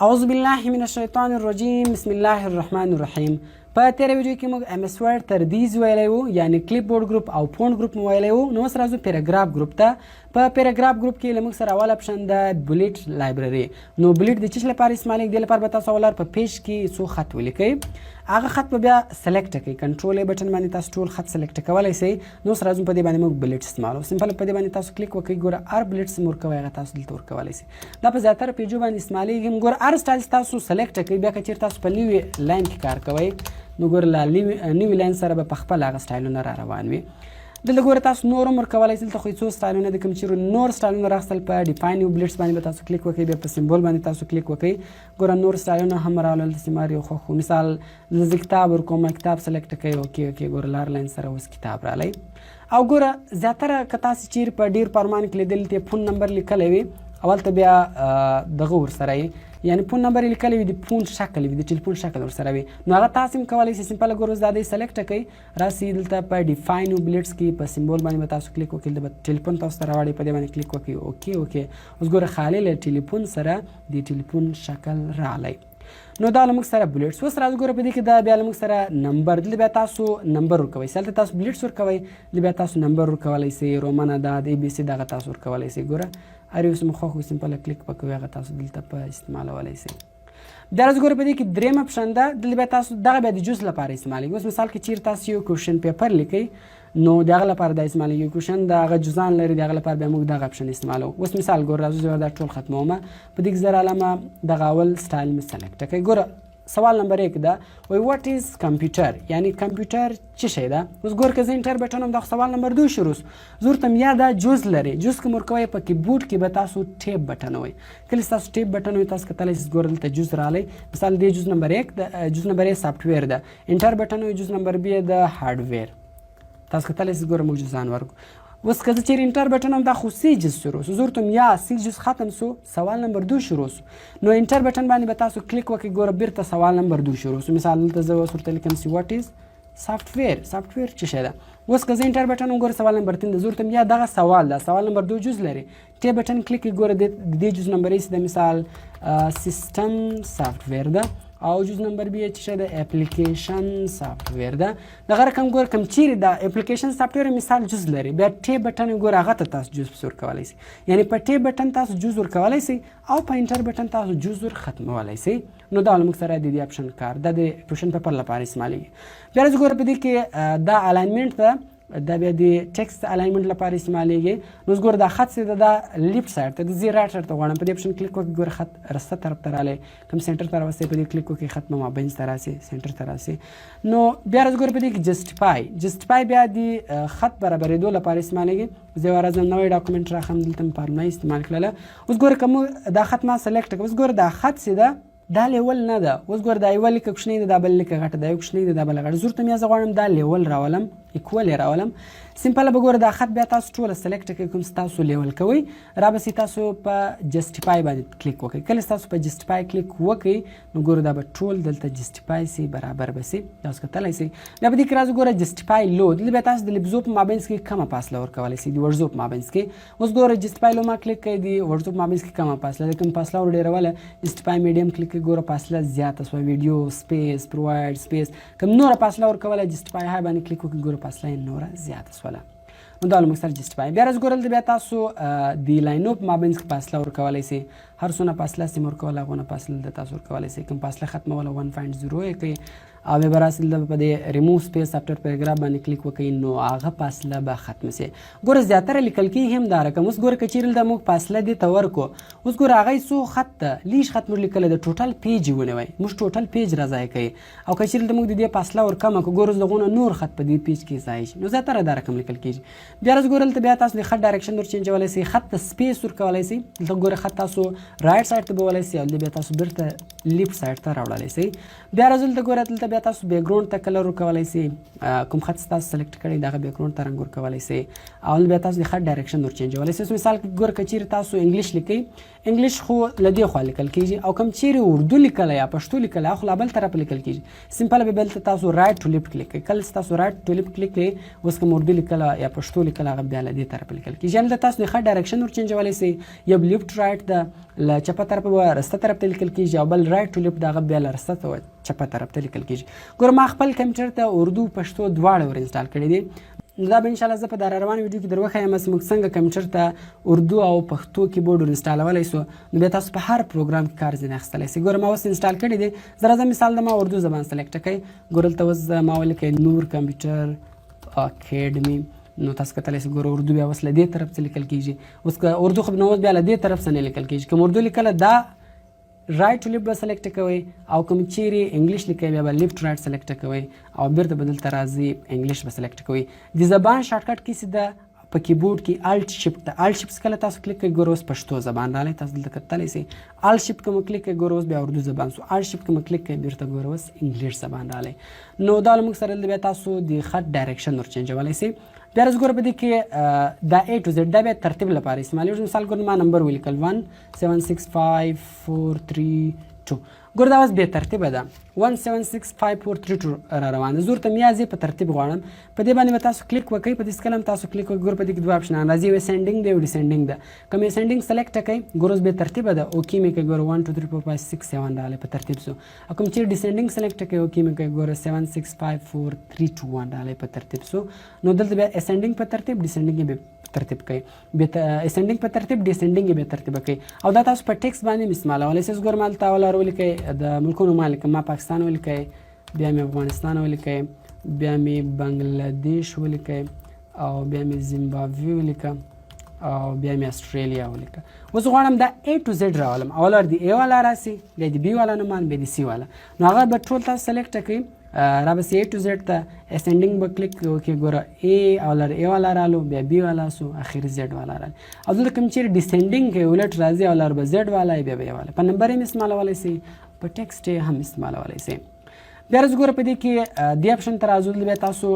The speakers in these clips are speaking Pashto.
اعوذ بالله من الشیطان الرجیم بسم الله الرحمن الرحیم. په تیر ویډیو کې موږ MS Word تردیز ویلی وو، یعنی کلیپ بورډ ګروپ او فونټ ګروپ مو ویلی وو. نو اوس راځو پیراګراف ګروپ ته. په پیراګراف ګروپ کې له موږ سره اول اپشن ده بلیټ لایبرري. نو بلیټ د څه لپاره استعمالیږي؟ دې لپاره به تاسو اول په پیج کې څو خط ولیکئ، هغه خط به بیا سلیکټ کړئ، کنټرول ای بټن باندې تاسو ټول خط سلیکټ کولی شئ. نو اوس راځو په دې باندې موږ بلیټ استعمالو. سمپل په دې باندې تاسو کلیک وکړئ، ګوره هر بلیټ سم ورکوئ هغه تاسو دلته ورکولی شئ. دا په زیاتره پیجو باندې استعمالیږي. ګوره هر سټایل تاسو سلیکټ کړئ، بیا که چېرې تاسو په نوي لاین کې کار کوئ نو ګوره له نوي لاین سره به په خپل هغه سټایلونه را روان وي. دلته ګوره تاسو نور هم ورکولی شئ. دلته خو څو سټایلونه دي، کوم چې نور سټایلونه راخیستل په ډیفاین نیو بلیټس باندې به تاسو کلیک وکړئ، بیا په سمبول باندې تاسو کلیک وکړئ. ګوره نور سټایلونه هم راغلل، داسې مار یو خوښ و. مثال زه کتاب ورکوم، کتاب سلیکټ کړئ، اوکې ګوره لار لاین سره اوس کتاب راغلی. او ګوره زیاتره که تاسو چیرې په ډېر پارمان کې لیدلي دلته فون نمبر لیکلی وي، اول ته بیا دغه ورسره وي، یعنی فون نمبر یې لیکلی وي، د فون شکل وي، د ټلیفون شکل ورسره وي. نو هغه تاسو هم کولی شئ. سمپله ګوره دا دی سلیکټ کړئ، راسئ دلته په ډیفاین نیو بلیټس کې په سمبول باندې به تاسو کلیک وکړئ، د ټلیفون تاسو ته راوړئ، په دې باندې کلیک وکړئ، اوکې. اوس ګوره خالي له ټلیفون سره د ټلیفون شکل راغلی. نو دا له موږ سره بلیټس. اوس راځو ګوره په دې کې دا بیا له موږ سره نمبر، دلته بیا تاسو نمبر ورکوئ. هلته تاسو بلیټس ورکوئ، دلته بیا تاسو نمبر ورکولی شئ، رومنه ده، د ABC دغه تاسو ورکولی شئ. ګوره هر یو څه مو خوښ وي سمپله کلیک به کوئ، هغه تاسو دلته په استعمالولی شئ. بیا راځو ګوره په دې کې دریم اپشن ده، دلته بیا تاسو دغه بیا د جز لپاره استعمالیږي. اوس مثال کې چیرې تاسو یو کوشن پیپر لیکئ نو د هغه لپاره دا استعمالیږي. کوشن د هغه جزان لري، د هغه لپاره بیا موږ دغه اپشن استعمالوو. اوس مثال ګوره راځو زه دا ټول ختمومه، په دې کې زه رالمه دغه اول سټایل مې سلیکټ کړئ. ګوره سوال نمبر 1 ده، وای واټ از کمپیوټر، یعنی کمپیوټر څه شی ده. اوس ګوره که زه انټر بټن هم دا سوال نمبر 2 شروع زه ورته یا دا جز لري، جز که ورکوئ په کیبورډ کې به تاسو ټیپ بټن وئ. کله چې تاسو ټیپ بټن وئ تاسو کتلی شئ ګوره دلته جز راغلی. مثال دې جز نمبر 1 ده، جز نمبر 1 سافټویر ده. انټر بټن وئ، جز نمبر 2 د هارډویر. تاسو کتلی شئ ګوره موږ جزان ورکو. اوس که زه چیرې انټر بټن هم دا خو سی جز شروع سو، زه ورته یا سی جز ختم سو، سوال نمبر 2 شروع سو. نو انټر بټن باندې به تاسو کلیک وکړئ، ګوره بیرته سوال نمبر 2 شروع سو. مثال دلته زه اوس ورته لیکم چې واټ از سافټویر، سافټویر څه شی ده. اوس که زه انټر بټن وګوره سوال نمبر 3 ده، زه ورته یا دغه سوال ده، سوال نمبر 2 جز لري، ټیپ بټن کلیک کړئ، ګوره د دې جز نمبر یې د مثال سیسټم سافټویر ده، او جز نمبر 2 چې شی ده اپلیکیشن سافټویر ده. دغه رقم ګوره کوم چیرې د اپلیکیشن سافټویر مثال جز لري، بیا ټیپ بټن ګوره هغه ته تاسو جز پسې ورکولی شئ، یعنی په ټیپ بټن تاسو جز ورکولی شئ او په انټر بټن تاسو جز ور ختمولی شئ. نو دا له موږ سره د دې اپشن کار دا د کوشن پیپر لپاره استعمالیږي. بیا راځو ګوره په دې کې دا الاینمنټ ده، دا بیا د ټیکسټ الاینمنټ لپاره استعمالیږي. نو اوس ګوره دا خط چې ده دا لیفټ سایډ ته ده، زه رایټ سایډ ته غواړم، په دې اپشن کلیک وکړئ، ګوره خط رسته طرف ته راغلی، کوم سینټر ته راوستی په دې کلیک وکړئ، خط مابینځ ته راسي، سینټر ته راسي. نو بیا راځو ګوره په دې کې جسټیفای بیا د خط برابرېدو لپاره استعمالیږي. زه یو راځم نوی ډاکومنټ راخلم، دلته مې فارموله استعمال کړله. اوس ګوره که موږ دا خط ما سلیکټ کړه، اوس ګوره دا خط چې ده دا لیول نه ده. اوس ګوره دا یوه لیکه کوچنۍ ده، دا بل لیکه غټه ده، یو کوچنۍ ده دا بله غټه. زه ورته یا زه غواړم دا لیول راولم، ایکول یې راولم. سمپله به ګوره دا خط بیا تاسو ټوله سلیکټ کړئ، کوم چې تاسو لیول کوئ، را به سي تاسو په جسټیفای باندې کلیک وکړئ. کله چې تاسو په جسټیفای کلیک وکړئ نو ګوره دا به ټول دلته جسټیفای سي، برابر به سي، تاسو کتلی سئ. بیا په دې کې راځو ګوره جسټیفای لو، دلته بیا تاسو د لفظو په مابینځ کې کمه فاصله ورکولی سئ، د وړزو په مابینځ کې. اوس ګوره جسټیفای لو ما کلیک کړئ، د وړزو په مابینځ کې کمه فاصله ده، کوم فاصله ور ډېروله. جسټیفای میډیم کلیک کړئ، ګوره فاصله زیاته سوه، ویډیو سپیس پرووایډ سپیس، کوم نوره فاصله ورکوله جسټیفای های باندې کلیک وکړئ، ګوره فاصله یې نوره زیاته سوله. نو دا له موږ سره جسټیفای. بیا راځو ګوره دلته بیا تاسو د لاینو په مابینځ کې فاصله ورکولی شئ، هر څونه فاصله سیم ورکوله هغونه فاصله دلته تاسو ورکولی شئ. کوم فاصله ختموله 1.0 یې کړئ، او بیا به راسئ دلته په دې ریموو سپیس افټر پیراګراف باندې کلیک وکړئ، نو هغه فاصله به ختمه سي. ګوره زیاتره لیکل کېږي هم دا رقم. اوس ګوره که چیرې دلته موږ فاصله دې ته ورکړو، اوس ګوره هغه یې څو خط ته لیش خط موږ لیکلی ده، ټوټل پیج یې ونیوئ، موږ ټوټل پیج را ضایع کوي. او که چیرې دلته موږ د دې فاصله ورکمه کړو، ګوره دغونه نور خط په دې پیج کې ضایع شي، نو زیاتره دا رقم لیکل کېږي. بیا راځو ګوره دلته بیا تاسو د خط ډایرکشن ور چینجولی شئ، خط ته سپیس ورکولی شئ. دلته ګوره خط تاسو رایټ سایډ ته بیولی شئ او بیا تاسو بیرته لیفټ سایډ ته راوړلی شئ. بیا راځو دلته ګوره دلته بیا تاسو بیکګراوند ته کلر ورکولی سئ کوم خط تاسو سلیکټ کړی دغه بیکګراوند ته رنګ ورکولی سئ او بیا تاسو د خط ډایرکشن ور چینجولی سئ. مثال ګوره که چیرې تاسو انګلیش لیکئ انګلیش خو له دې خوا لیکل کېږي او کوم چیرې اردو لیکلی یا پښتو لیکلی هغه خو له بل طرفه لیکل کېږي. سمپل به بل ته تاسو رایټ ټو لیفټ کلیک کړئ. کله چې تاسو رایټ ټو لیفټ کلیک کړئ اوس کوم اردو لیکله یا پښتو لیکله هغه بیا له دې طرفه لیکل کېږي. یعنې تاسو د خط ډایرکشن ور چینجولی سئ. یو لیفټ رایټ د له چپه طرفه به رسته طرف ته لیکل کېږي او بل رایټ ټو لیفټ د هغه بیا له رسته ته چپه طرف ته لیکل کېږي. ګوره ما خپل کمپیوټر ته اردو پښتو دواړه ور انسټال کړي دي. دا به انشاءالله زه په دا روان ویډیو کې در وښیم چې موږ څنګه کمپیوټر ته اردو او پښتو کیبورډ ور انسټالولی سو نو بیا تاسو په هر پروګرام کې کار ځینې اخیستلی سئ. ګوره ما اوس انسټال کړي دي. زه راځم مثال د ما اردو زبان سلیکټ کړئ. ګوره دلته اوس ما ولیکئ نور کمپیوټر اکیډمي نو تاسو کتلی سئ ګوره اردو بیا اوس له دې طرف څخه لیکل کېږي. اوس که اردو خو نو اوس بیا له دې طرف څخه نه لیکل کېږي. کوم اردو لیکله دا رایټ ټو لیفټ به سلیکټ کوئ او کوم چیرې انګلیش لیکئ بیا به لیفټ رایټ سلیکټ کوئ او بیرته به دلته راځي انګلیش به سلیکټ کوئ. د زبان شارټکټ کې سیده په کیبورډ کې الټ شفټ الټ شفټ کله تاسو کلیک کوئ ګوره اوس پښتو زبان راغلی. تاسو دلته کتلی سئ الټ شفټ کوم کلیک کوئ ګوره اوس بیا اردو زبان سو. الټ شفټ کوم کلیک کوئ بیرته ګوره اوس انګلیش زبان راغلی. نو دا له موږ سره بیا تاسو د خط ډایرکشن ور چینجولی سئ. بیا راځو ګوره په دې کې دا A to Z دا بیا ترتیب لپاره استعمالیږي. مثال ګوره ما نمبر ولیکل 176542 ګوره دا اوس بې ترتیبه ده 176542 را روانه. زه ورته میازې په ترتیب غواړم. په دې باندې به تاسو کلیک وکئ. په دې کله هم تاسو کلیک وکئ ګوره په دې کې دوه اپشنان راځي یو اسینډینګ دی یو ډیسینډینګ ده. کوم اسینډینګ سلیکټ کړئ ګوره اوس بې ترتیبه ده اوکې مې کړئ ګوره 1 2 3 4 5 6 7 راغلی په ترتیب سو. کوم چیرې ډیسینډینګ سلیکټ کړئ اوکې مې کړئ ګوره 765431 راغلی په ترتیب سو. نو دلته بیا اسینډینګ په ترتیب ډیسینډینګ به ترتیب کوي. اسینډینګ په ترتیب ډیسینډینګ به ترتیب کوي او دا تاسو په ټیکس باندې استعمالولی سئ. ګوره ما دلته اول ولیکئ د ملکونو ما لیکم. ما پاکستان ولیکئ بیا مې افغانستان ولیکئ بیا مې بنګلادیش ولیکئ او بیا مې زیمبابوې ولیکم او بیا مې استرالیا ولیکه. اوس غواړم دا A to Z راولم. اول ور د A والا راسي بیا د B والا نومان بیا د C والا. نو هغه به ټول تاسو سلیکټ کړئ را به A to Z ته اسینډینګ به کلیک وکړئ ګوره A اول A والا رالو بیا B والا سو اخر Z والا رالو. او دلته کوم چیرې ډیسینډینګ کې ولټ راځي اول به Z والا بیا B والا په نمبر یې استعمالولی سئ په ټیکسټ یې هم استعمالولی سئ. بیا راځو ګوره په دې کې دې اپشن ته راځو بیا تاسو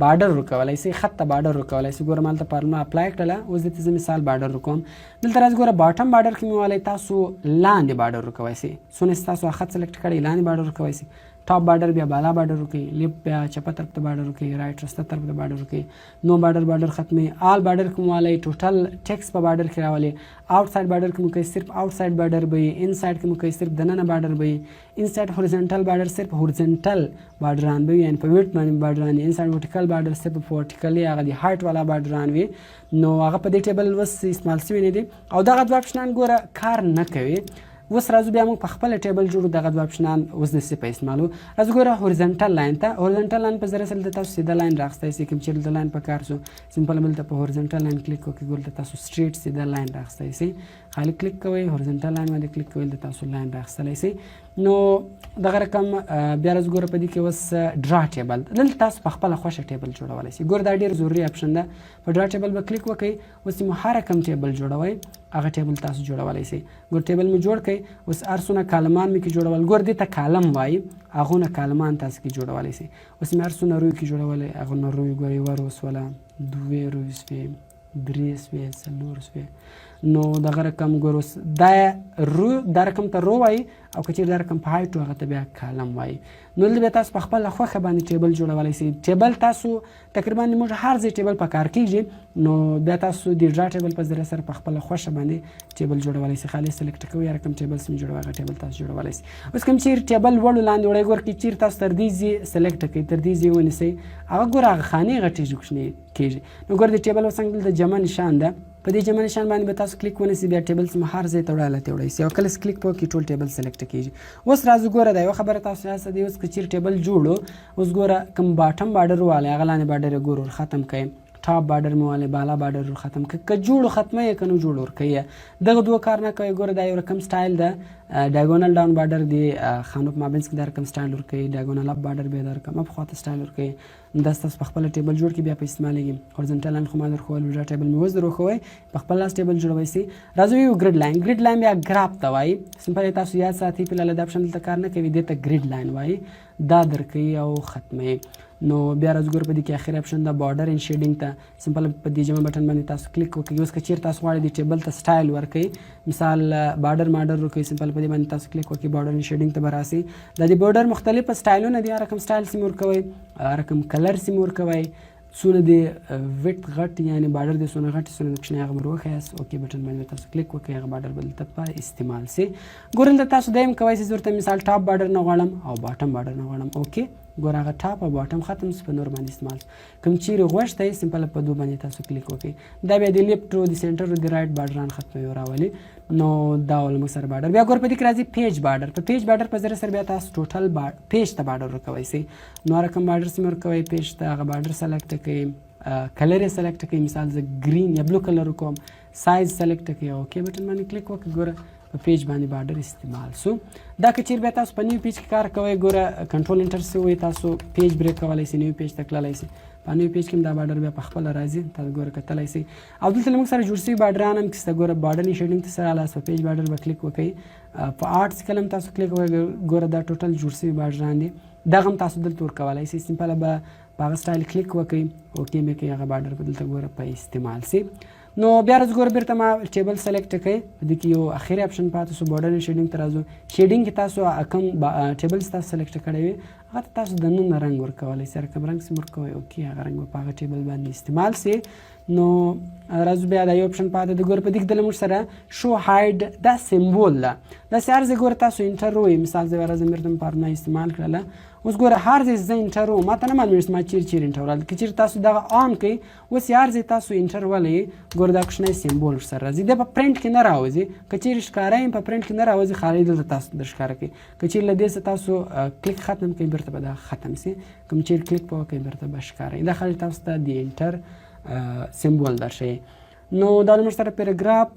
بارډر ورکولی سئ خط ته بارډر ورکولی سئ. ګوره ما دلته فارمولا اپلای کړله اوس دلته زه مثال بارډر وکوم. دلته راځو ګوره باټم بارډر کې مې والی تاسو لاندې بارډر ورکوی سئ. څونه چې تاسو خط سلیکټ کړی لاندې بارډر ورکوی سئ. ټاپ بارډر بیا بالا بارډر وکړئ. لیفټ بیا چپه طرف ته بارډر وکړئ. رایټ رسته طرف ته بارډر وکړئ. نو بارډر ختمي. آل بارډر کوم والی ټوټل ټیکس په بارډر کې راولي. آوټ سایډ بارډر کې مو کوي صرف آوټ سایډ بارډر به وي. ان سایډ کې مو کوي صرف دننه بارډر به وي. ان سایډ هوریزونټل بارډر صرف هوریزونټل بارډران به وي یعنې په ویډ باندې بارډران. ان سایډ ورټیکل بارډر صرف په ورټیکلي هغه د هایټ والا بارډران وي. نو هغه په دې ټیبل اوس استعمال شوي نه دي او دغه دوه اپشنان ګوره کار نه کوي. اوس راځو بیا موږ په خپله ټیبل جوړو دغه دوه اپشنان اوس داسې په استعمالو. راځو ګوره هوریزونټل لاین ته. هوریزونټل لاین په ذریعه سره دلته تاسو سیده لاین راخیستی سئ. کوم چیرې دلته لاین په کار سو سمپل دلته په هوریزونټل لاین کلیک وکړئ ګوره دلته تاسو سټریټ سیده لاین راخیستی سئ. خالي کلیک کوئ هوریزونټل لاین باندې کلیک کوئ دلته تاسو لاین راخیستلی سئ. نو دغه رقم بیا راځو ګوره په دې کې اوس ډرا ټیبل دلته تاسو په خپله خوښه ټیبل جوړولی سئ. ګوره دا ډېر ضروري اپشن ده. په ډرا ټیبل به کلیک وکئ. اوس چې مو هر رقم ټیبل جوړوئ هغه ټیبل تاسو جوړولی سئ. ګوره ټیبل مو جوړ کړئ. اوس هر څونه کالمان مې کې جوړول ګوره دې ته کالم وایي هغونه کالمان تاسو کې جوړولی سئ. اوس مې هر څونه روی کې جوړولی هغونه روی ګوره یوه رو سوله دوې روی سوې درې سوې څلور سوې. نو دغه رقم ګوره دا رقم ته رو وایي او که چیرې دا رقم په هایټ هغه ته بیا کالم وایي. نو دلته بیا تاسو په خپله خوښه باندې ټیبل جوړولی سئ. ټیبل تاسو تقریبا موږ هر ځای ټیبل په کار کېږي. نو بیا تاسو د ډرا ټیبل په ذریعه سره په خپله خوښه باندې ټیبل جوړولی سئ. خالي سلیکټ کوئ هر کوم ټیبل چې مې جوړوي هغه ټیبل تاسو جوړولی سئ. اوس کوم چیرې ټیبل وړو لاندې وړئ ګوره که چیرې تاسو تردیزي سلیکټ کړئ تردیزي ونیسئ هغه ګوره هغه خانې غټېږي کوچنۍ کېږي. نو ګوره د ټیبل اوس څنګه دلته جمع نشان ده په دې جمع نشان باندې به تاسو کلیک ونیسئ بیا ټیبل څخه هر ځای ته وړی هلته وړی سئ او کله چې کلیک په وکړئ ټول ټیبل سلیکټ کېږي. اوس راځو ګوره دا یوه خبره تاسو یاد دی. اوس که چیرې ټیبل جوړو اوس ګوره کوم باټم بارډر والی هغه لاندې بارډر یې ګوره ور ختم کړئ. ټاپ بارډر مو والي بالا بارډر ختم که جوړ ختمه یې که نه جوړ ورکوي دغه دوه کار نه کوي. ګوره دا یو رقم سټایل ده ډایګونل ډاون بارډر دی خانو په مابینځ کې دا رقم سټایل ورکوي. ډایګونل اپ بارډر بیا دا رقم اپ خواته سټایل ورکوي. دا ستاسو په خپله ټیبل جوړ کړي بیا په استعمالېږي. هورزنټل لاین خو ما درښول ویډیو ټیبل مې اوس در وښوی په خپل لاس ټیبل جوړوی سي. راځو یو ګریډ لاین. ګریډ لاین بیا ګراف ته وایي. سمپل تاسو یاد ساتئ فلحال دا اپشن دلته کار نه کوي دې ته ګریډ لاین وایي. دا درکوي او ختموي. نو بیا راځو ګوره په دې کې اخري اپشن ده بارډر اینډ شیډینګ ته سمپل په دې جمع بټن باندې تاسو کلیک وکړئ. اوس که چیرې تاسو غواړئ دې ټیبل ته سټایل ورکړئ مثال بارډر ماډر ورکوئ سمپل په دې باندې تاسو کلیک وکړئ بارډر اینډ شیډینګ ته به راسئ. د دې بارډر مختلف سټایلونه دي. هر رقم سټایل سیم ورکوئ هر رقم کلر سیم ورکوئ څونه د ویډ غټ یعنې بارډر د څونه غټ څونه د کوچنی هغه به وښیاست. اوکې بټن باندې تاسو کلیک وکړئ هغه بارډر به دلته په استعمال سي. ګورئ دلته تاسو دا هم کوئ چې زه ورته مثال ټاپ بارډر نه غواړم او باټم بارډر نه غواړم. اوکې ګوره هغه ټاپ او باټم ختم سو په نور باندې استعمال کوم چیرې غوښته یې سمپل په دوه باندې تاسو کلیک وکړئ. دا بیا د لیفټ او د سنټر او د رایټ بارډران ختموي او راولي. نو دا ول موږ سره بارډر بیا ګوره په دې کې راځي پیج بارډر. په پیج بارډر په ذریعه سره بیا تاسو ټوټل پیج ته بارډر ورکوئ سي. نو رقم بارډر سیم ورکوئ پیج ته هغه بارډر سلیکټ کړئ کلر یې سلیکټ کړئ مثال زه ګرین یا بلو کلر وکوم سایز سلیکټ کړئ اوکې بټن باندې کلیک وکړئ. ګوره په پیج باندې بارډر استعمال سو. دا که چیرې بیا تاسو په نیو پیج کې کار کوئ ګوره کنټرول انټر سي وایي تاسو پیج بریک کولی سئ نیو پیج ته تللی سئ. په نیو پیج کې هم دا بارډر بیا په خپله راځي تاسو ګوره کتلی سئ. او دلته موږ سره جوړ سوي بارډران هم کیسته ګوره بارډر شیډینګ ته سره لاس په پیج بارډر به کلیک وکړئ په آرټس کې هم تاسو کلیک وکړئ. ګوره دا ټوټل جوړ سوي بارډران دي. دغه هم تاسو دلته ورکولی سئ سمپله به په هغه سټایل کلیک وکړئ اوکې مې کوئ هغه بارډر به دلته ګوره په استعمال سي. نو بیا راځو ګوره بیرته ما ټیبل سلیکټ کړئ. په دې کې یو اخري اپشن پاتې سو بارډر اینډ شیډینګ ته راځو. شیډینګ کې تاسو کوم ټیبل تاسو سلیکټ کړی وي هغه ته تاسو دننه رنګ ورکولی سئ. هر کوم رنګ سیم ورکوئ اوکې هغه رنګ به په هغه ټیبل باندې استعمال سي. نو راځو بیا دا یو اپشن پاتې دی ګوره په دې کې دله موږ سره شو هاید دا سمبول ده. داسې هر ځای ګوره تاسو انټر ووایئ مثال زه راځم بیرته مې پرونه استعمال کړله. اوس ګوره هر ځای زه انټر وم ما ته نه معلومېږي چې ما چیرې انټر ولل. که چیرې تاسو دغه آن کړئ اوس یې هر ځای تاسو انټر ولئ ګوره دا کوچنی سمبول ورسره راځي. دا په پرنټ کې نه راوځي. که چیرې ښکاره یم په پرنټ کې نه راوځي خالي دلته تاسو در ښکاره کوي. که چیرې له دې څخه تاسو کلیک ختم کړئ بیرته به دا ختم سي. کوم چیرې کلیک به وکړئ بیرته به ښکاره دا خالي تاسو ته د انټر سمبول درښیي. نو دا زموږ سره پیراګراف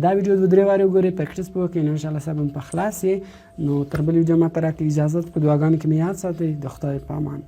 دا ویډیو دوه درې وارې وګورئ پریکټس به وکړئ نو انشاءالله سبا به په خلاص یې. نو تر بل ویډیو ما ته راکړئ اجازت په دعاګانو کې مې یاد ساتئ. د خدای په امان.